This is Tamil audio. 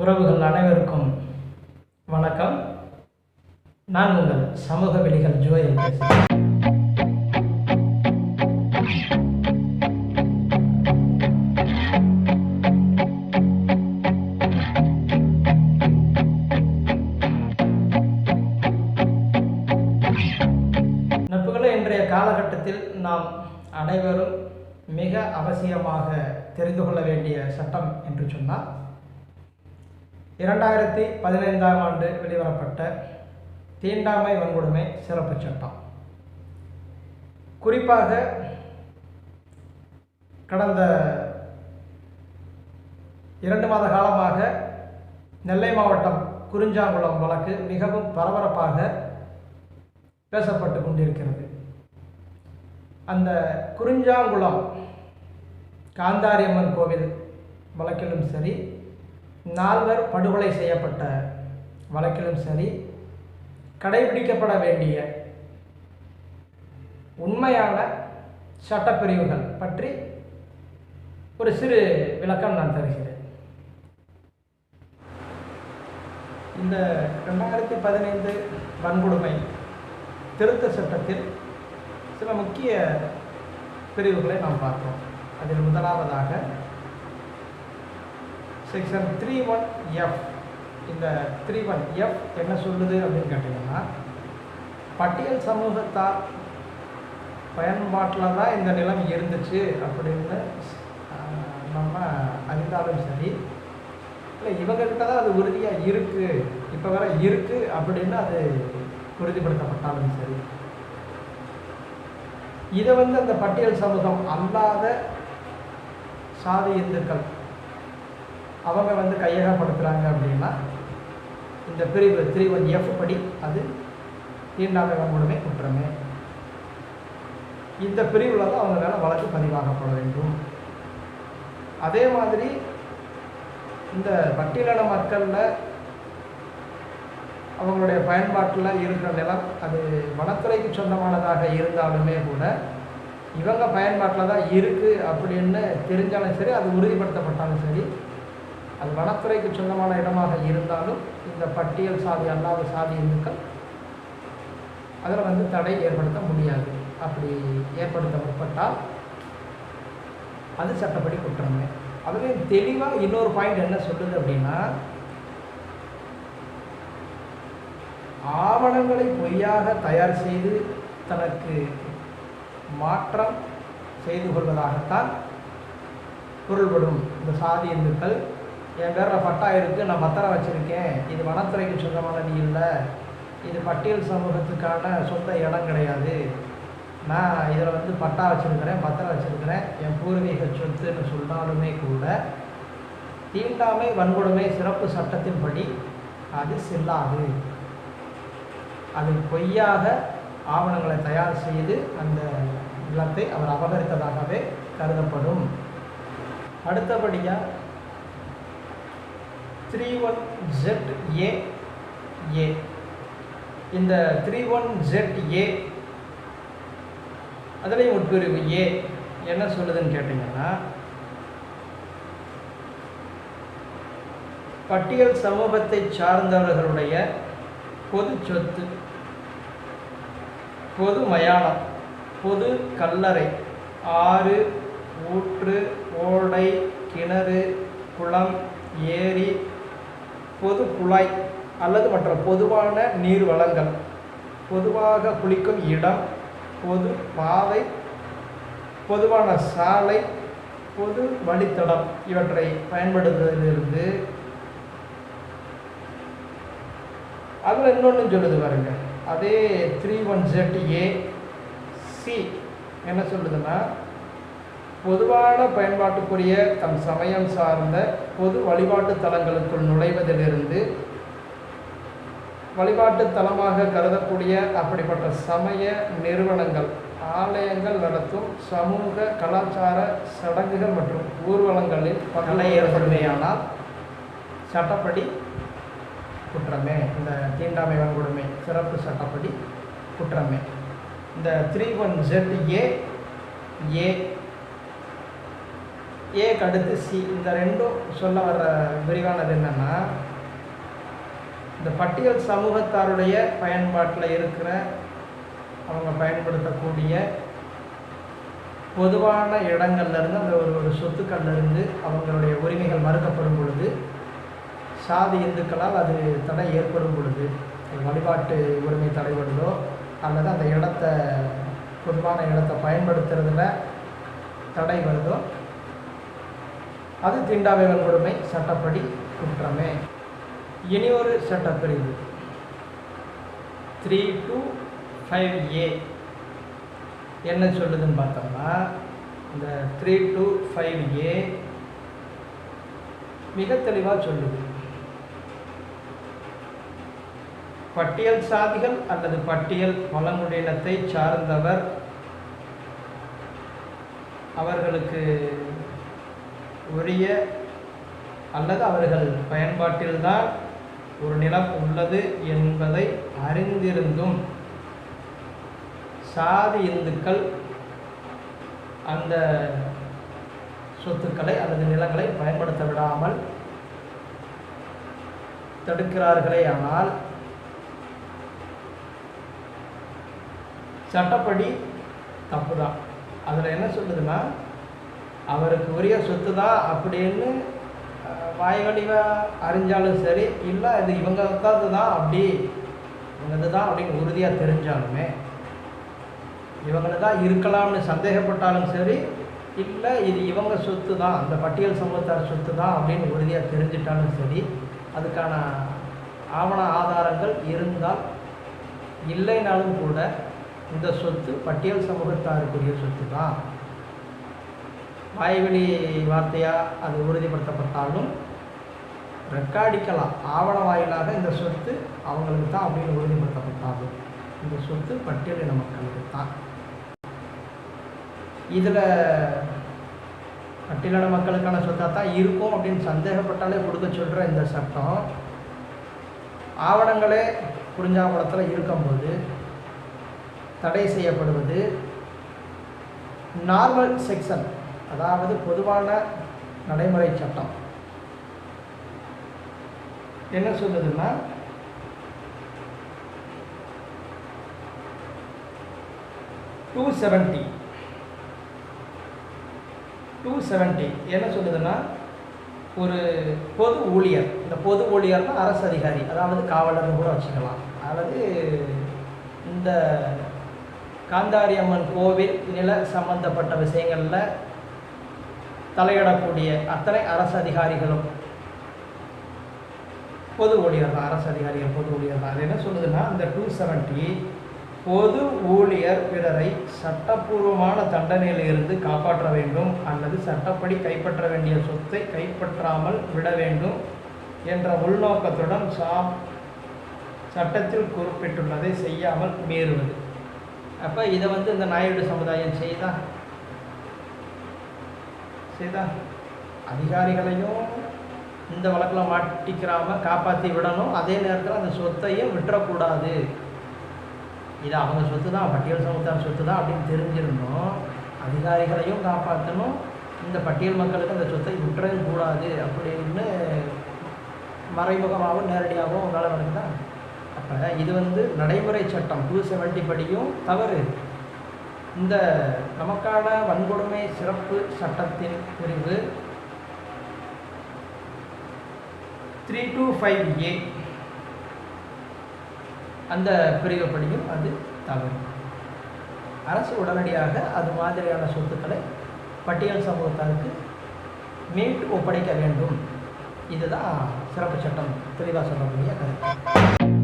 உறவுகள் அனைவருக்கும் வணக்கம். நான் உங்கள் சமூக வெளிகள் ஜோயல் பேசுகிறேன். நட்புகளே, இன்றைய காலகட்டத்தில் நாம் அனைவரும் மிக அவசியமாக தெரிந்து கொள்ள வேண்டிய சட்டம் என்று சொன்னால் 2015ஆம் ஆண்டு வெளிவரப்பட்ட தீண்டாமை வன்கொடுமை சிறப்பு சட்டம். குறிப்பாக கடந்த 2 மாத காலமாக நெல்லை மாவட்டம் குறிஞ்சாங்குளம் வழக்கு மிகவும் பரபரப்பாக பேசப்பட்டு கொண்டிருக்கிறது. அந்த குறிஞ்சாங்குளம் காந்தாரியம்மன் கோவில் வழக்கிலும் சரி, 4 படுகொலை செய்யப்பட்ட வழக்கிலும் சரி, கடைபிடிக்கப்பட வேண்டிய உண்மையான சட்டப்பிரிவுகள் பற்றி ஒரு சிறு விளக்கம் நான் தருகிறேன். இந்த 2015 வன்கொடுமை திருத்த சட்டத்தில் சில முக்கிய பிரிவுகளை நாம் பார்ப்போம். அதில் முதலாவதாக செக்ஷன் 31F. இந்த 31F என்ன சொல்லுது அப்படின்னு கேட்டிங்கன்னா, பட்டியல் சமூகத்தார் பயன்பாட்டில் தான் இந்த நிலம் இருந்துச்சு அப்படின்னு நம்ம அறிந்தாலும் சரி, இல்லை இவங்ககிட்ட தான் அது உறுதியாக இருக்குது, இப்போ வர இருக்குது அப்படின்னு அது உறுதிப்படுத்தப்பட்டாலும் சரி, இதை அந்த பட்டியல் சமூகம் அல்லாத சாதி இந்துக்கள் அவங்க கையகப்படுத்துகிறாங்க அப்படின்னா இந்த பிரிவு 31F படி அது தீண்டாமை வன்கொடுமை குற்றமே. இந்த பிரிவில் தான் அவங்க மேலே வழக்கு பதிவாகப்பட வேண்டும். அதே மாதிரி இந்த பட்டியலின மக்களில் அவங்களுடைய பயன்பாட்டில் இருக்கிற நிலம் அது வனத்துறைக்கு சொந்தமானதாக இருந்தாலுமே கூட இவங்க பயன்பாட்டில் தான் இருக்குது அப்படின்னு தெரிஞ்சாலும் சரி, அது உறுதிப்படுத்தப்பட்டாலும் சரி, அது வனத்துறைக்கு சொந்தமான இடமாக இருந்தாலும் இந்த பட்டியல் சாதி அல்லாத சாதி இந்துக்கள் அதில் தடை ஏற்படுத்த முடியாது. அப்படி ஏற்படுத்த முற்பட்டால் அது சட்டப்படி குற்றமே. அதுலேயும் தெளிவாக இன்னொரு பாயிண்ட் என்ன சொல்லுது அப்படின்னா, ஆவணங்களை பொய்யாக தயார் செய்து தனக்கு மாற்றம் செய்து கொள்வதாகத்தான் பொருள்படும் இந்த சாதி இந்துக்கள். என் பேரில் பட்டா இருக்குது, நான் பத்திரம் வச்சுருக்கேன், இது வனத்துறைக்கு சொந்தமானது இல்லை, இது பட்டியல் சமூகத்துக்கான சொந்த இடம் கிடையாது, நான் இதில் பட்டா வச்சுருக்கிறேன், பத்திரம் வச்சுருக்கிறேன், என் பூர்வீக சொத்துன்னு சொன்னாலுமே கூட தீண்டாமை வன்கொடுமை சிறப்பு சட்டத்தின்படி அது செல்லாது. அது பொய்யாக ஆவணங்களை தயார் செய்து அந்த நிலத்தை அவர் அபகரித்ததாகவே கருதப்படும். அடுத்தபடியாக 31ZA. இந்த 31ZA அதுலேயும் உட்பிரிவு ஏ என்ன சொல்லுதுன்னு கேட்டிங்கன்னா, பட்டியல் சமூகத்தை சார்ந்தவர்களுடைய பொது சொத்து, பொது மயானம், பொது கல்லறை, ஆறு, ஊற்று, ஓடை, கிணறு, குளம், ஏரி, பொது குழாய் அல்லது மற்ற பொதுவான நீர் வளங்கள், பொதுவாக குளிக்கும் இடம், பொது பாதை, பொதுவான சாலை, பொது வழித்தடம் இவற்றை பயன்படுத்துவதிலிருந்து அதில் இன்னொன்று சொல்லுது பாருங்க. அதே 31ZA(C) என்ன சொல்லுதுன்னா, பொதுவான பயன்பாட்டுக்குரிய தம் சமயம் சார்ந்த பொது வழிபாட்டு தலங்களுக்குள் நுழைவதிலிருந்து வழிபாட்டு தலமாக கருதக்கூடிய அப்படிப்பட்ட சமய நிறுவனங்கள், ஆலயங்கள் நடத்தும் சமூக கலாச்சார சடங்குகள் மற்றும் ஊர்வலங்களில் பகலை ஏற்படுமையானால் சட்டப்படி குற்றமே. இந்த தீண்டாமை வன்கொடுமை சிறப்பு சட்டப்படி குற்றமே. இந்த 31ZA ஏக்கு அடுத்து சி, இந்த ரெண்டும் சொல்ல வர்ற விரிவானது என்னென்னா, இந்த பட்டியல் சமூகத்தாருடைய பயன்பாட்டில் இருக்கிற அவங்க பயன்படுத்தக்கூடிய பொதுவான இடங்கள்லேருந்து அந்த ஒரு சொத்துக்கள்லேருந்து அவங்களுடைய உரிமைகள் மறுக்கப்படும் பொழுது, சாதி இந்துக்களால் அது தடை ஏற்படும் பொழுது, வழிபாட்டு உரிமை தடைபடுதோ அல்லது அந்த இடத்த பொதுவான இடத்தை பயன்படுத்துறதுல தடை வருதோ, அது தீண்டாமை வன்கொடுமை சட்டப்படி குற்றமே. இனி ஒரு சட்டப்பிரிவு 325A என்ன சொல்லுதுன்னு பார்த்தோம்னா, இந்த 325A மிக தெளிவாக சொல்லுது, பட்டியல் சாதிகள் அல்லது பட்டியல் பழங்குடியினத்தை சார்ந்தவர் அவர்களுக்கு உரிய அல்லது அவர்கள் பயன்பாட்டில்தான் ஒரு நிலம் உள்ளது என்பதை அறிந்திருந்தும் சாதி இந்துக்கள் அந்த சொத்துக்களை அல்லது நிலங்களை பயன்படுத்த விடாமல் தடுக்கிறார்களே ஆனால் சட்டப்படி தப்பு தான். அதில் என்ன சொல்லுதுன்னா, அவருக்கு உரிய சொத்து தான் அப்படின்னு வாய்வழிவாக அறிஞ்சாலும் சரி, இல்லை இது இவங்க தான் அப்படி இவங்க தான் அப்படின்னு உறுதியாக தெரிஞ்சாலுமே, இவங்களுக்கு தான் இருக்கலாம்னு சந்தேகப்பட்டாலும் சரி, இல்லை இது இவங்க சொத்து தான், அந்த பட்டியல் சமூகத்தார் சொத்து தான் அப்படின்னு உறுதியாக தெரிஞ்சிட்டாலும் சரி, அதுக்கான ஆவண ஆதாரங்கள் இருந்தால் இல்லைனாலும் கூட இந்த சொத்து பட்டியல் சமூகத்தாருக்குரிய சொத்து தான். வாய்வழி வார்த்தையாக அது உறுதிப்படுத்தப்பட்டாலும் ரெக்கார்டிக்கலாம், ஆவண வாயிலாக இந்த சொத்து அவங்களுக்கு தான் அப்படின்னு உறுதிப்படுத்தப்பட்டாலும் இந்த சொத்து பட்டியலின மக்களுக்கு தான். இதில் பட்டியலின மக்களுக்கான சொத்தாக தான் இருக்கும் அப்படின்னு சந்தேகப்பட்டாலே கொடுக்க சொல்கிற இந்த சட்டம் ஆவணங்களே குறிஞ்சாவளத்தில் இருக்கும்போது தடை செய்யப்படுவது நார்மல் செக்ஷன், அதாவது பொதுவான நடைமுறை சட்டம் என்ன சொல்லுதுன்னா, டூ செவன்ட்டி என்ன சொல்லுதுன்னா, ஒரு பொது ஊழியர், இந்த பொது ஊழியர்னா அரசு அதிகாரி, அதாவது காவலர்னு கூட வச்சுக்கலாம், அல்லது இந்த காந்தாரி அம்மன் கோவில் நில சம்பந்தப்பட்ட விஷயங்களில் தலையிடக்கூடிய அத்தனை அரசு அதிகாரிகளும் பொது ஊழியர் தான், அரசு அதிகாரிகள் பொது ஊழியர் தான். அது என்ன சொல்லுதுன்னா, இந்த 270 பொது ஊழியர் பிறரை சட்டப்பூர்வமான தண்டனையிலிருந்து காப்பாற்ற வேண்டும் அல்லது சட்டப்படி கைப்பற்ற வேண்டிய சொத்தை கைப்பற்றாமல் விட வேண்டும் என்ற உள்நோக்கத்துடன் சட்டத்தில் குறிப்பிட்டுள்ளதை செய்யாமல் மீறுவது. அப்போ இதை இந்த நாயுடு சமுதாயம் செய்தா அதிகாரிகளையும் இந்த வழக்கில் மாட்டிக்கிறாமல் காப்பாற்றி விடணும், அதே நேரத்தில் அந்த சொத்தையும் விட்டுறக்கூடாது. இது அவங்க சொத்து தான், பட்டியல் சமூகத்தார் சொத்து தான் அப்படின்னு தெரிஞ்சிருந்தோம், அதிகாரிகளையும் காப்பாற்றணும், இந்த பட்டியல் மக்களுக்கு அந்த சொத்தை விட்டுறவும் கூடாது அப்படின்னு மறைமுகமாகவும் நேரடியாகவும் உங்களால் நடக்குதா? அப்போ இது நடைமுறை சட்டம் 270 படியும் தவறு. இந்த நமக்கான வன்கொடுமை சிறப்பு சட்டத்தின் பிரிவு 325A அந்த பிரிவுப்படியும் அது தவறு. அரசு உடனடியாக அது மாதிரியான சொத்துக்களை பட்டியல் சமூகத்தாருக்கு மீட்டு ஒப்படைக்க வேண்டும். இதுதான் சிறப்பு சட்டம் தெளிவாக சொல்லக்கூடிய கருத்து.